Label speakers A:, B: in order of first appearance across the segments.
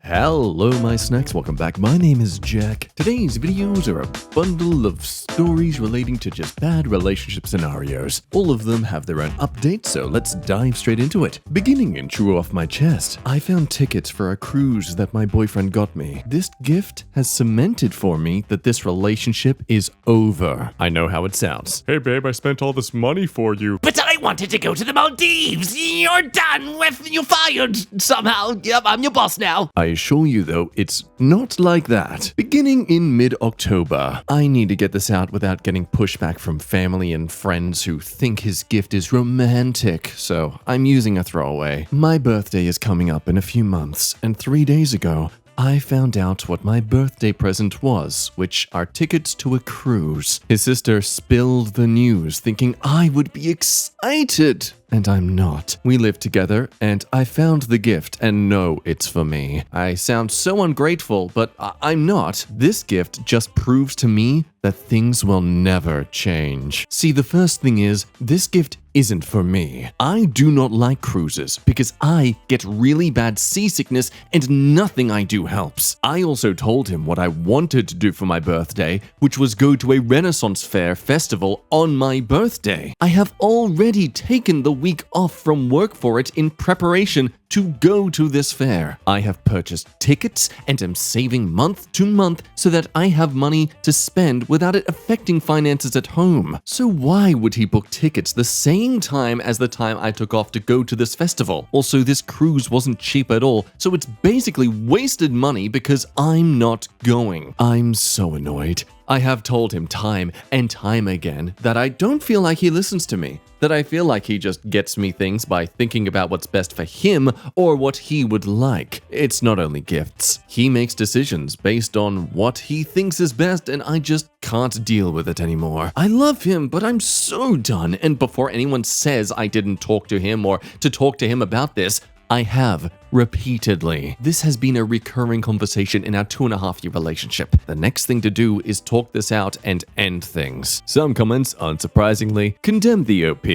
A: Hello my snacks, welcome back. My name is Jack. Today's videos are a bundle of stories relating to just bad relationship scenarios. All of them have their own updates, so let's dive straight into it. Beginning in True Off My Chest, I found tickets for a cruise that my boyfriend got me. This gift has cemented for me that this relationship is over. I know how it sounds.
B: Hey babe, I spent all this money for you.
C: But I wanted to go to the Maldives. You're done with, you're fired somehow. Yep, I'm your boss now.
A: I assure you though, it's not like that. Beginning in mid-October, I need to get this out without getting pushback from family and friends who think his gift is romantic, so I'm using a throwaway. My birthday is coming up in a few months, and 3 days ago, I found out what my birthday present was, which are tickets to a cruise. His sister spilled the news, thinking I would be excited. And I'm not. We live together, and I found the gift and know it's for me. I sound so ungrateful, but I'm not. This gift just proves to me that things will never change. See, the first thing is, this gift isn't for me. I do not like cruises because I get really bad seasickness and nothing I do helps. I also told him what I wanted to do for my birthday, which was go to a Renaissance Fair festival on my birthday. I have already taken the week off from work for it in preparation to go to this fair. I have purchased tickets and am saving month to month so that I have money to spend without it affecting finances at home. So why would he book tickets the same time as the time I took off to go to this festival? Also, this cruise wasn't cheap at all, so it's basically wasted money because I'm not going. I'm so annoyed. I have told him time and time again that I don't feel like he listens to me, that I feel like he just gets me things by thinking about what's best for him or what he would like. It's not only gifts. He makes decisions based on what he thinks is best, and I just can't deal with it anymore. I love him, but I'm so done, and before anyone says I didn't talk to him or to talk to him about this, I have repeatedly. This has been a recurring conversation in our 2.5-year relationship. The next thing to do is talk this out and end things. Some comments, unsurprisingly, condemn the OP.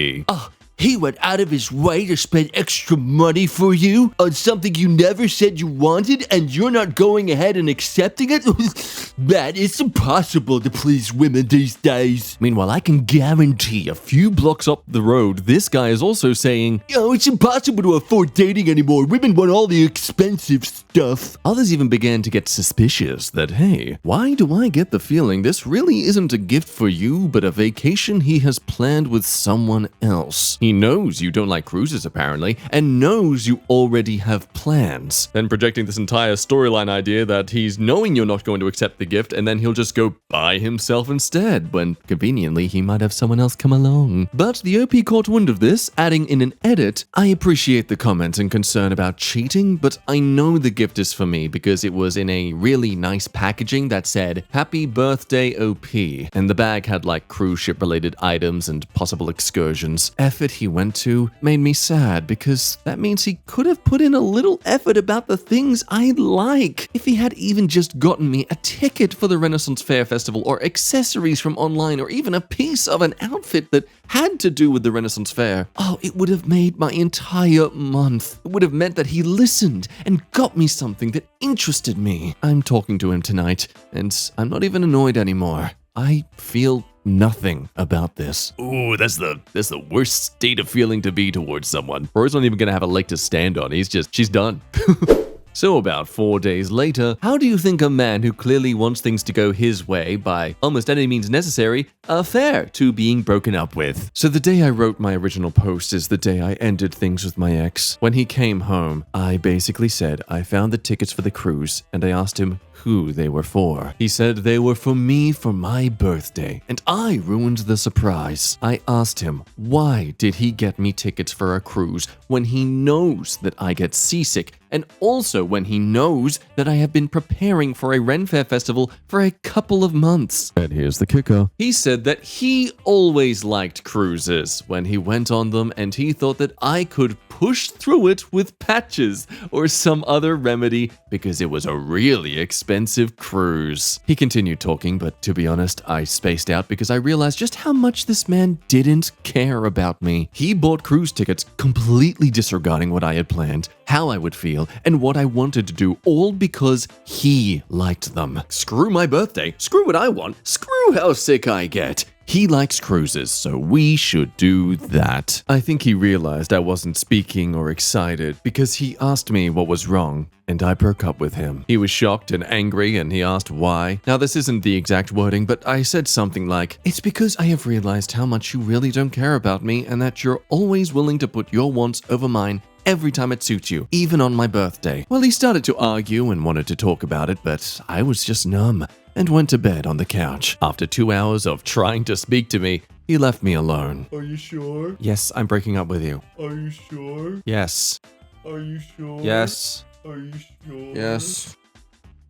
C: He went out of his way to spend extra money for you on something you never said you wanted, and you're not going ahead and accepting it? Man, it's impossible to please women these days.
A: Meanwhile, I can guarantee a few blocks up the road, this guy is also saying,
C: It's impossible to afford dating anymore. Women want all the expensive stuff.
A: Others even began to get suspicious that, hey, why do I get the feeling this really isn't a gift for you, but a vacation he has planned with someone else? He knows you don't like cruises, apparently, and knows you already have plans.
B: Then projecting this entire storyline idea that he's knowing you're not going to accept the gift, and then he'll just go buy himself instead,
A: when conveniently he might have someone else come along. But the OP caught wind of this, adding in an edit, I appreciate the comments and concern about cheating, but I know the gift is for me because it was in a really nice packaging that said, Happy Birthday OP, and the bag had like cruise ship related items and possible excursions. Effort he went to made me sad because that means he could have put in a little effort about the things I like. If he had even just gotten me a ticket for the Renaissance Fair Festival or accessories from online or even a piece of an outfit that had to do with the Renaissance Fair, it would have made my entire month. It would have meant that he listened and got me something that interested me. I'm talking to him tonight, and I'm not even annoyed anymore. I feel nothing about this.
B: Ooh, that's the worst state of feeling to be towards someone. Rory's not even gonna have a leg to stand on. She's done.
A: So about 4 days later, how do you think a man who clearly wants things to go his way by almost any means necessary are fair to being broken up with? So the day I wrote my original post is the day I ended things with my ex. When he came home, I basically said I found the tickets for the cruise and I asked him who they were for. He said they were for me for my birthday, and I ruined the surprise. I asked him, why did he get me tickets for a cruise when he knows that I get seasick, and also when he knows that I have been preparing for a Ren Fair festival for a couple of months? And here's the kicker. He said that he always liked cruises when he went on them, and he thought that I could push through it with patches or some other remedy because it was a really expensive cruise. He continued talking, but to be honest, I spaced out because I realized just how much this man didn't care about me. He bought cruise tickets completely disregarding what I had planned, how I would feel, feel and what I wanted to do, all because he liked them. Screw my birthday. Screw what I want. Screw how sick I get. He likes cruises, so we should do that. I think he realized I wasn't speaking or excited because he asked me what was wrong, and I broke up with him. He was shocked and angry, and he asked why. Now, this isn't the exact wording, but I said something like, "It's because I have realized how much you really don't care about me and that you're always willing to put your wants over mine every time it suits you, even on my birthday." Well, he started to argue and wanted to talk about it, but I was just numb and went to bed on the couch. After 2 hours of trying to speak to me, he left me alone.
C: Are you sure?
A: Yes, I'm breaking up with you.
C: Are you sure?
A: Yes.
C: Are you sure?
A: Yes.
C: Are you sure?
A: Yes.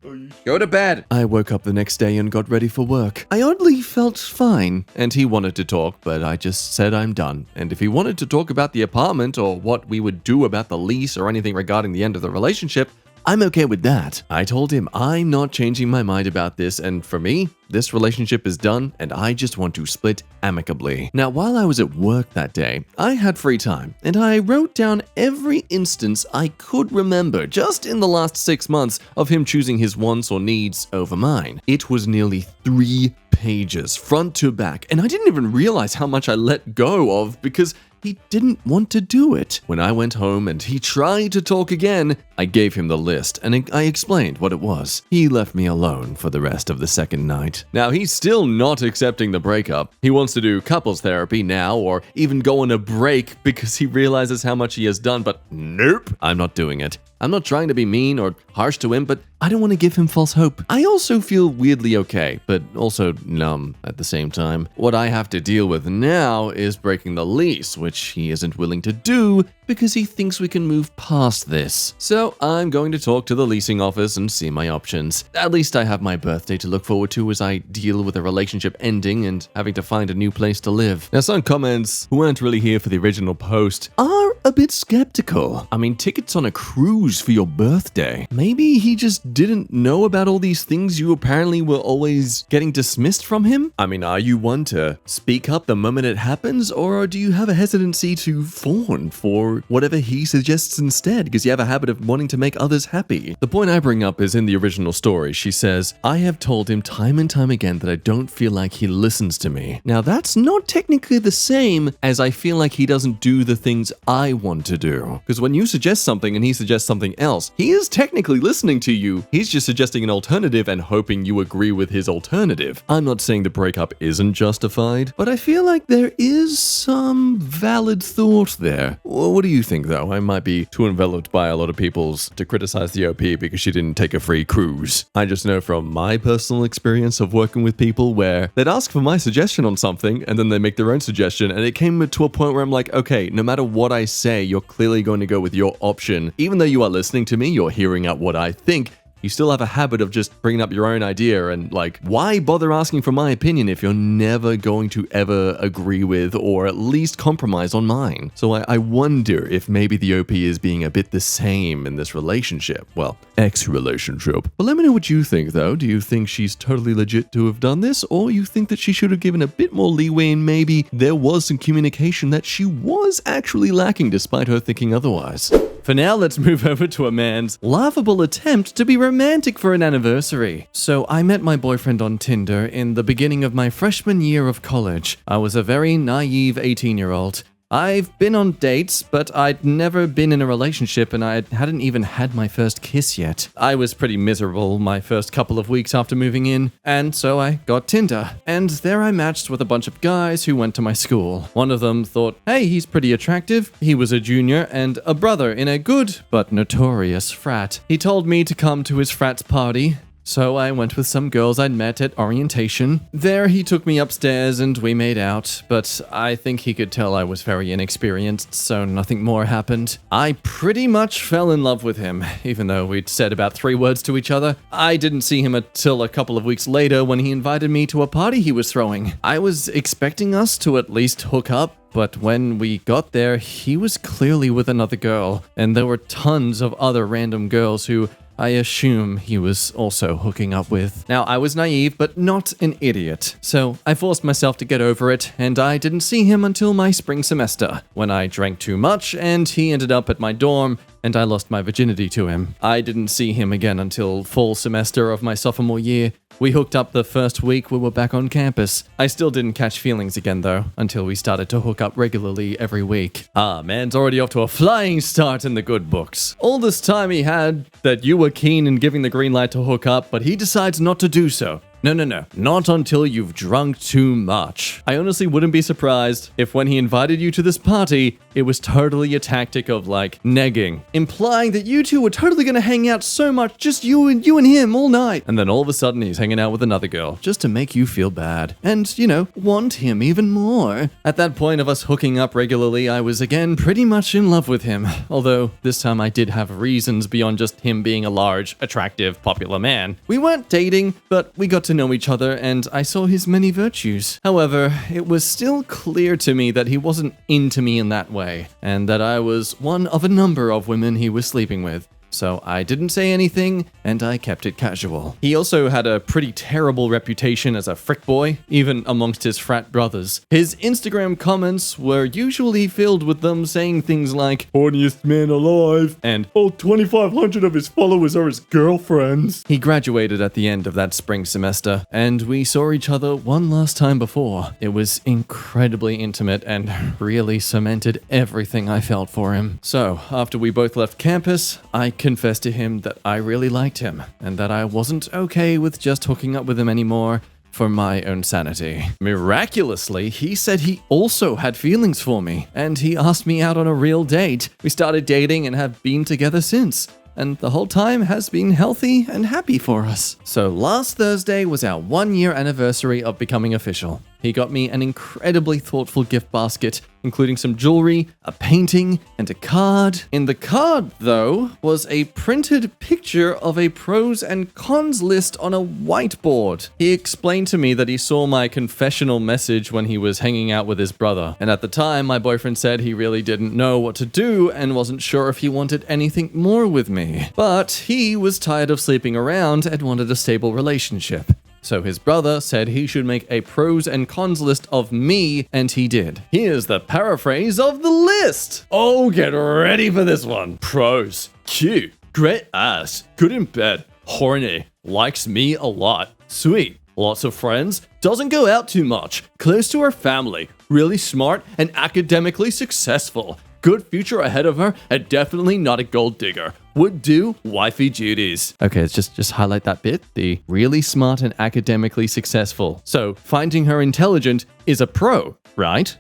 C: Are you
A: Go to bed. I woke up the next day and got ready for work. I oddly felt fine, and he wanted to talk, but I just said I'm done. And if he wanted to talk about the apartment or what we would do about the lease or anything regarding the end of the relationship, I'm okay with that. I told him I'm not changing my mind about this, and for me, this relationship is done and I just want to split amicably. Now, while I was at work that day, I had free time and I wrote down every instance I could remember just in the last 6 months of him choosing his wants or needs over mine. It was nearly 3 pages, front to back, and I didn't even realize how much I let go of because he didn't want to do it. When I went home and he tried to talk again, I gave him the list and I explained what it was. He left me alone for the rest of the second night.
B: Now, he's still not accepting the breakup. He wants to do couples therapy now or even go on a break because he realizes how much he has done, but nope, I'm not doing it. I'm not trying to be mean or harsh to him, but I don't want to give him false hope. I also feel weirdly okay, but also numb at the same time. What I have to deal with now is breaking the lease, which he isn't willing to do because he thinks we can move past this. So I'm going to talk to the leasing office and see my options. At least I have my birthday to look forward to as I deal with a relationship ending and having to find a new place to live. Now, some comments who weren't really here for the original post
A: Are a bit skeptical. I mean, tickets on a cruise for your birthday. Maybe he just didn't know about all these things you apparently were always getting dismissed from him? I mean, are you one to speak up the moment it happens, or do you have a hesitancy to fawn for whatever he suggests instead because you have a habit of wanting to make others happy?
B: The point I bring up is in the original story. She says,
A: I have told him time and time again that I don't feel like he listens to me. Now, that's not technically the same as I feel like he doesn't do the things I want to do.
B: because when you suggest something and he suggests something else, he is technically listening to you. He's just suggesting an alternative and hoping you agree with his alternative. I'm not saying the breakup isn't justified,
A: But I feel like there is some valid thought there.
B: what do you think, though? I might be too enveloped by a lot of people's to criticize the OP because she didn't take a free cruise. I just know from my personal experience of working with people where they'd ask for my suggestion on something and then they make their own suggestion, and it came to a point where I'm like, okay, no matter what I say, you're clearly going to go with your option. Even though you are listening to me, you're hearing out what I think. You still have a habit of just bringing up your own idea and like, why bother asking for my opinion if you're never going to ever agree with or at least compromise on mine? So I wonder if maybe the OP is being a bit the same in this relationship. Well, ex-relationship. But let me know what you think, though. Do you think she's totally legit to have done this, or you think that she should have given a bit more leeway and maybe there was some communication that she was actually lacking despite her thinking otherwise?
A: For now, let's move over to a man's laughable attempt to be romantic for an anniversary. So I met my boyfriend on Tinder in the beginning of my freshman year of college. I was a very naive 18-year-old. I've been on dates, but I'd never been in a relationship and I hadn't even had my first kiss yet. I was pretty miserable my first couple of weeks after moving in, and so I got Tinder. And there I matched with a bunch of guys who went to my school. One of them thought, hey, he's pretty attractive. He was a junior and a brother in a good but notorious frat. He told me to come to his frat's party. So I went with some girls I'd met at orientation. There he took me upstairs and we made out, but I think he could tell I was very inexperienced, so nothing more happened. I pretty much fell in love with him, even though we'd said about 3 words to each other. I didn't see him until a couple of weeks later when he invited me to a party he was throwing. I was expecting us to at least hook up, but when we got there, he was clearly with another girl, and there were tons of other random girls who I assume he was also hooking up with. Now, I was naive, but not an idiot. So I forced myself to get over it, and I didn't see him until my spring semester, when I drank too much and he ended up at my dorm and I lost my virginity to him. I didn't see him again until fall semester of my sophomore year. We hooked up the first week we were back on campus. I still didn't catch feelings again though, until we started to hook up regularly every week. Ah, man's already off to a flying start in the good books. All this time he had that you were keen in giving the green light to hook up, but he decides not to do so. No, not until you've drunk too much. I honestly wouldn't be surprised if when he invited you to this party, it was totally a tactic of like negging, implying that you two were totally gonna hang out so much, just you and him all night. And then all of a sudden he's hanging out with another girl, just to make you feel bad. And, want him even more. At that point of us hooking up regularly, I was again pretty much in love with him. Although this time I did have reasons beyond just him being a large, attractive, popular man. We weren't dating, but we got to know each other and I saw his many virtues. However, it was still clear to me that he wasn't into me in that way, and that I was one of a number of women he was sleeping with. So I didn't say anything, and I kept it casual. He also had a pretty terrible reputation as a frick boy, even amongst his frat brothers. His Instagram comments were usually filled with them saying things like, "Horniest man alive," and "all 2,500 of his followers are his girlfriends." He graduated at the end of that spring semester, and we saw each other one last time before. It was incredibly intimate and really cemented everything I felt for him. So, after we both left campus, I confessed to him that I really liked him, and that I wasn't okay with just hooking up with him anymore for my own sanity. Miraculously, he said he also had feelings for me, and he asked me out on a real date. We started dating and have been together since. And the whole time has been healthy and happy for us. So last Thursday was our 1-year anniversary of becoming official. He got me an incredibly thoughtful gift basket, including some jewelry, a painting, and a card. In the card, though, was a printed picture of a pros and cons list on a whiteboard. He explained to me that he saw my confessional message when he was hanging out with his brother. And at the time, my boyfriend said he really didn't know what to do and wasn't sure if he wanted anything more with me. But he was tired of sleeping around and wanted a stable relationship. So his brother said he should make a pros and cons list of me, and he did. Here's the paraphrase of the list. Oh, get ready for this one. Pros: cute, great ass, good in bed, horny, likes me a lot, sweet, lots of friends, doesn't go out too much, close to her family, really smart and academically successful. Good future ahead of her, and definitely not a gold digger. Would do wifey duties. Okay, let's just highlight that bit. The really smart and academically successful. So, finding her intelligent is a pro, right?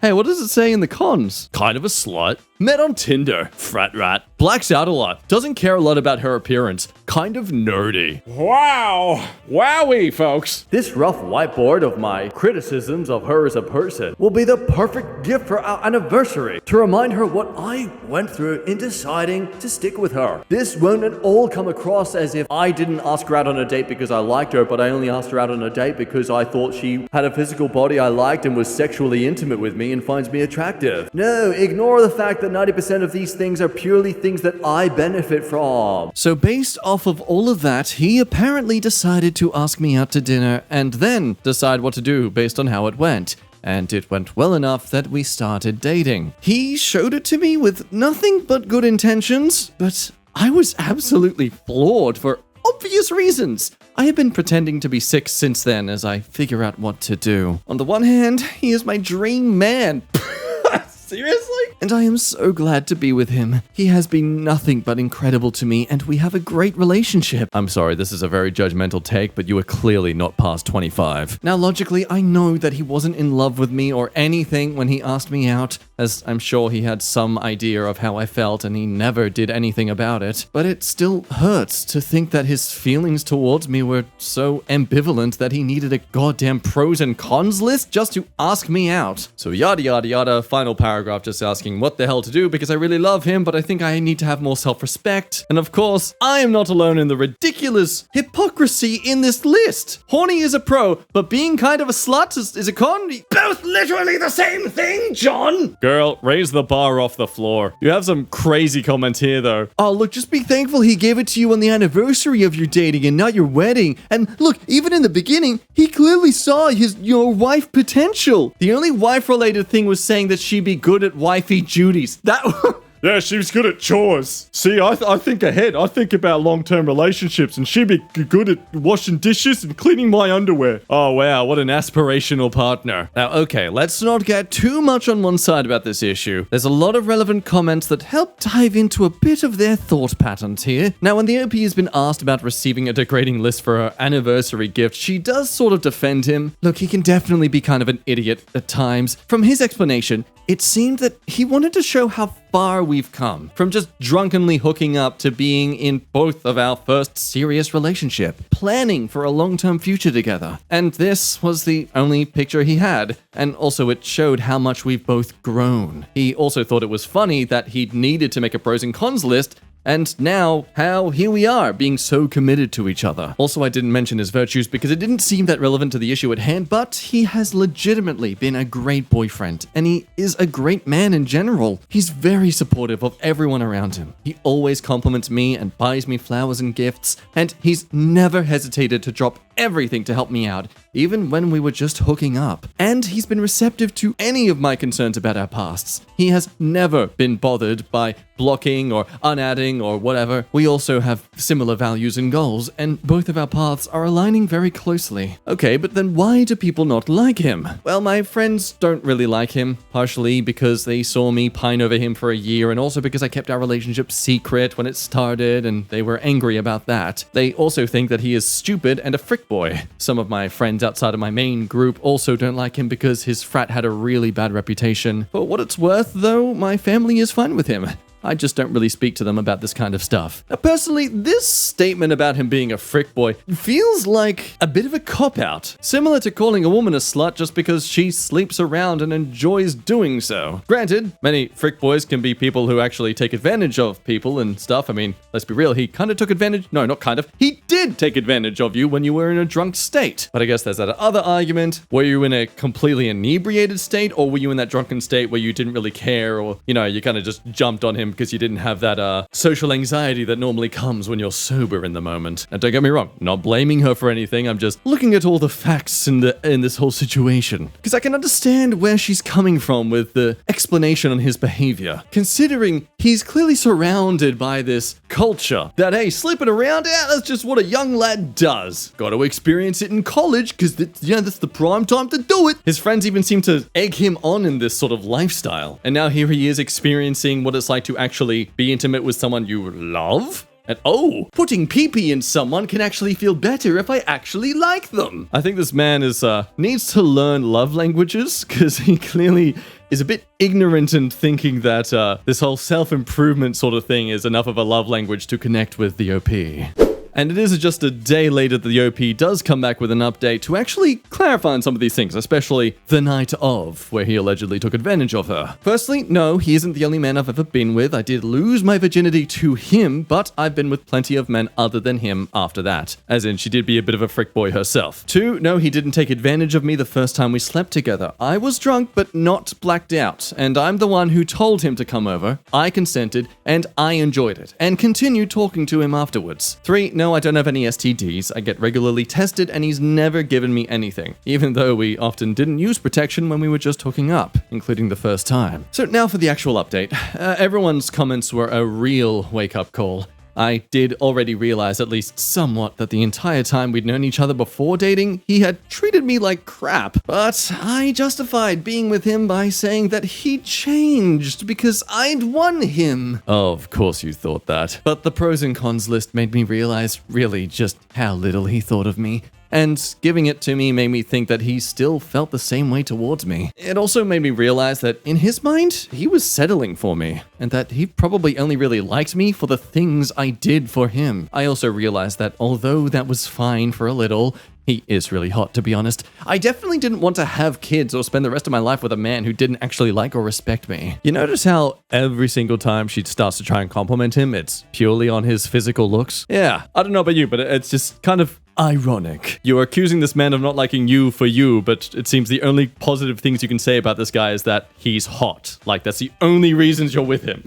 A: Hey, what does it say in the cons? Kind of a slut. Met on Tinder. Frat rat. Blacks out a lot. Doesn't care a lot about her appearance. Kind of nerdy. Wow. Wowie, folks. This rough whiteboard of my criticisms of her as a person will be the perfect gift for our anniversary to remind her what I went through in deciding to stick with her. This won't at all come across as if I didn't ask her out on a date because I liked her, but I only asked her out on a date because I thought she had a physical body I liked and was sexually intimate with me and finds me attractive. No, ignore the fact that 90% of these things are purely things that I benefit from. So based off of all of that, he apparently decided to ask me out to dinner and then decide what to do based on how it went. And it went well enough that we started dating. He showed it to me with nothing but good intentions, but I was absolutely floored for obvious reasons. I have been pretending to be sick since then as I figure out what to do. On the one hand, he is my dream man. Seriously? And I am so glad to be with him. He has been nothing but incredible to me, and we have a great relationship. I'm sorry, this is a very judgmental take, but you are clearly not past 25. Now, logically, I know that he wasn't in love with me or anything when he asked me out, as I'm sure he had some idea of how I felt, and he never did anything about it. But it still hurts to think that his feelings towards me were so ambivalent that he needed a goddamn pros and cons list just to ask me out. So yada yada yada, final paragraph just asking
B: asking what the hell to do because I really love him, but I think I need to have more self-respect. And of course, I am not alone in the ridiculous hypocrisy in this list. Horny is a pro, but being kind of a slut is a con?
C: Both literally the same thing, John!
B: Girl, raise the bar off the floor. You have some crazy comments here, though.
A: Oh, look, just be thankful he gave it to you on the anniversary of your dating and not your wedding. And look, even in the beginning, he clearly saw your wife potential. The only wife-related thing was saying that she'd be good at wifey duties. That...
B: Yeah, she was good at chores. See, I think ahead. I think about long-term relationships, and she'd be good at washing dishes and cleaning my underwear. Oh, wow, what an aspirational partner. Now, okay, let's not get too much on one side about this issue. There's a lot of relevant comments that help dive into a bit of their thought patterns here. Now, when the OP has been asked about receiving a degrading list for her anniversary gift, she does sort of defend him. Look, he can definitely be kind of an idiot at times. From his explanation, it seemed that he wanted to show how far we've come, from just drunkenly hooking up to being in both of our first serious relationship, planning for a long-term future together. And this was the only picture he had, and also it showed how much we've both grown. He also thought it was funny that he'd needed to make a pros and cons list, and now, here we are, being so committed to each other. Also, I didn't mention his virtues because it didn't seem that relevant to the issue at hand, but he has legitimately been a great boyfriend, and he is a great man in general. He's very supportive of everyone around him. He always compliments me and buys me flowers and gifts, and he's never hesitated to drop everything to help me out, even when we were just hooking up. And he's been receptive to any of my concerns about our pasts. He has never been bothered by blocking or unadding or whatever. We also have similar values and goals, and both of our paths are aligning very closely. Okay, but then why do people not like him? Well, my friends don't really like him, partially because they saw me pine over him for a year, and also because I kept our relationship secret when it started, and they were angry about that. They also think that he is stupid and a frick boy. Some of my friends outside of my main group also don't like him because his frat had a really bad reputation. For what it's worth, though, my family is fine with him. I just don't really speak to them about this kind of stuff. Now, personally, this statement about him being a frick boy feels like a bit of a cop-out, similar to calling a woman a slut just because she sleeps around and enjoys doing so. Granted, many frick boys can be people who actually take advantage of people and stuff. I mean, let's be real, he kind of took advantage. No, not kind of. He did take advantage of you when you were in a drunk state. But I guess there's that other argument. Were you in a completely inebriated state, or were you in that drunken state where you didn't really care, or, you know, you kind of just jumped on him because you didn't have that social anxiety that normally comes when you're sober in the moment. And don't get me wrong, not blaming her for anything, I'm just looking at all the facts in this whole situation. Because I can understand where she's coming from with the explanation on his behavior. Considering he's clearly surrounded by this culture that, hey, sleeping around, that's just what a young lad does. Got to experience it in college because that's the prime time to do it. His friends even seem to egg him on in this sort of lifestyle. And now here he is experiencing what it's like to actually be intimate with someone you love? And putting pee-pee in someone can actually feel better if I actually like them. I think this man needs to learn love languages because he clearly is a bit ignorant in thinking that this whole self-improvement sort of thing is enough of a love language to connect with the OP. And it is just a day later that the OP does come back with an update to actually clarify on some of these things, especially the night of, where he allegedly took advantage of her. Firstly, no, he isn't the only man I've ever been with. I did lose my virginity to him, but I've been with plenty of men other than him after that. As in, she did be a bit of a frick boy herself. 2, no, he didn't take advantage of me the first time we slept together. I was drunk, but not blacked out, and I'm the one who told him to come over. I consented, and I enjoyed it, and continued talking to him afterwards. 3, no, I don't have any STDs. I get regularly tested, and he's never given me anything, even though we often didn't use protection when we were just hooking up, including the first time. So now for the actual update. Everyone's comments were a real wake-up call. I did already realize, at least somewhat, that the entire time we'd known each other before dating, he had treated me like crap. But I justified being with him by saying that he changed because I'd won him. Oh, of course you thought that. But the pros and cons list made me realize really just how little he thought of me. And giving it to me made me think that he still felt the same way towards me. It also made me realize that in his mind, he was settling for me, and that he probably only really liked me for the things I did for him. I also realized that although that was fine for a little,
A: He is really hot, to be honest. I definitely didn't want to have kids or spend the rest of my life with a man who didn't actually like or respect me. You notice how every single time she starts to try and compliment him, it's purely on his physical looks? Yeah, I don't know about you, but it's just kind of ironic. You're accusing this man of not liking you for you, but it seems the only positive things you can say about this guy is that he's hot. Like, that's the only reasons you're with him.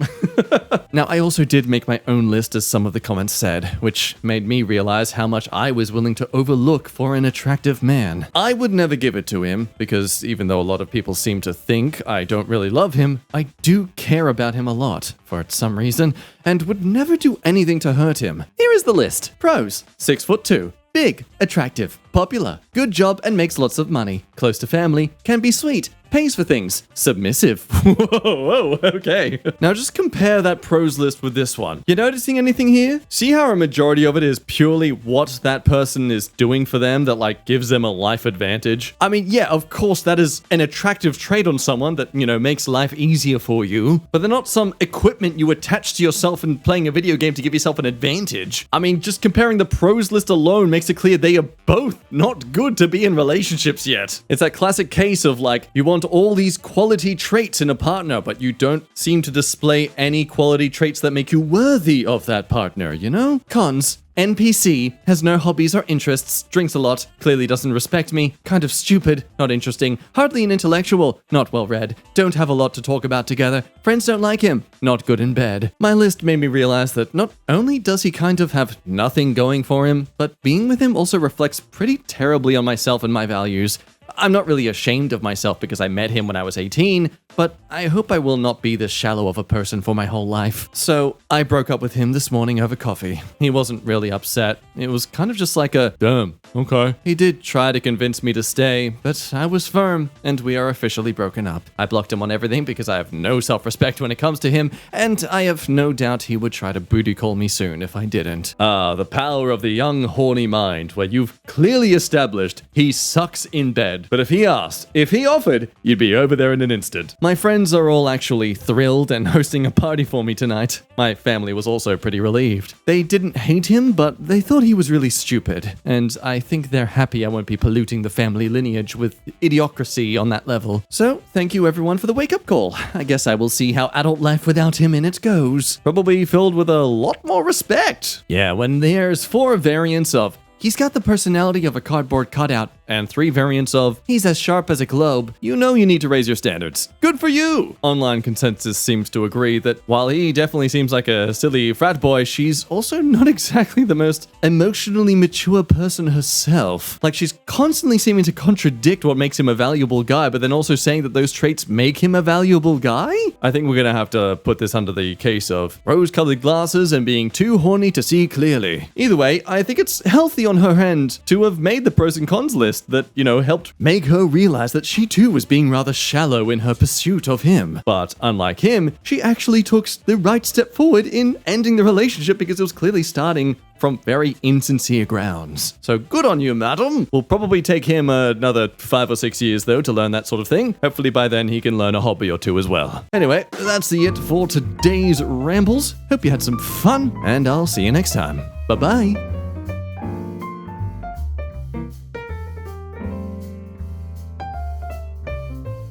A: Now, I also did make my own list, as some of the comments said, which made me realize how much I was willing to overlook for an attractive man. I would never give it to him, because even though a lot of people seem to think I don't really love him, I do care about him a lot, for some reason, and would never do anything to hurt him. Here is the list. Pros: 6'2". Big, attractive, popular, good job and makes lots of money, close to family, can be sweet, pays for things, submissive. Whoa, okay. Now just compare that pros list with this one. You noticing anything here? See how a majority of it is purely what that person is doing for them that like gives them a life advantage? I mean, yeah, of course that is an attractive trait on someone that, you know, makes life easier for you, but they're not some equipment you attach to yourself in playing a video game to give yourself an advantage. I mean, just comparing the pros list alone makes it clear they are both not good to be in relationships yet. It's that classic case of like, you want all these quality traits in a partner, but you don't seem to display any quality traits that make you worthy of that partner, you know? Cons: NPC, has no hobbies or interests, drinks a lot, clearly doesn't respect me, kind of stupid, not interesting, hardly an intellectual, not well read, don't have a lot to talk about together, friends don't like him, not good in bed. My list made me realize that not only does he kind of have nothing going for him, but being with him also reflects pretty terribly on myself and my values. I'm not really ashamed of myself because I met him when I was 18, but I hope I will not be this shallow of a person for my whole life. So I broke up with him this morning over coffee. He wasn't really upset. It was kind of just like a, damn, okay. He did try to convince me to stay, but I was firm, and we are officially broken up. I blocked him on everything because I have no self-respect when it comes to him, and I have no doubt he would try to booty call me soon if I didn't. The power of the young, horny mind, where you've clearly established he sucks in bed. But if he asked, if he offered, you'd be over there in an instant. My friends are all actually thrilled and hosting a party for me tonight. My family was also pretty relieved. They didn't hate him, but they thought he was really stupid. And I think they're happy I won't be polluting the family lineage with idiocracy on that level. So, thank you everyone for the wake-up call. I guess I will see how adult life without him in it goes. Probably filled with a lot more respect. Yeah, when there's 4 variants of he's got the personality of a cardboard cutout, and 3 variants of he's as sharp as a globe, you know you need to raise your standards. Good for you! Online consensus seems to agree that while he definitely seems like a silly frat boy, she's also not exactly the most emotionally mature person herself. Like, she's constantly seeming to contradict what makes him a valuable guy, but then also saying that those traits make him a valuable guy? I think we're gonna have to put this under the case of rose-colored glasses and being too horny to see clearly. Either way, I think it's healthy on her end to have made the pros and cons list that, you know, helped make her realize that she too was being rather shallow in her pursuit of him. But unlike him, she actually took the right step forward in ending the relationship because it was clearly starting from very insincere grounds. So good on you, madam. Will probably take him another 5 or 6 years, though, to learn that sort of thing. Hopefully by then he can learn a hobby or 2 as well. Anyway, that's it for today's rambles. Hope you had some fun, and I'll see you next time. Bye-bye.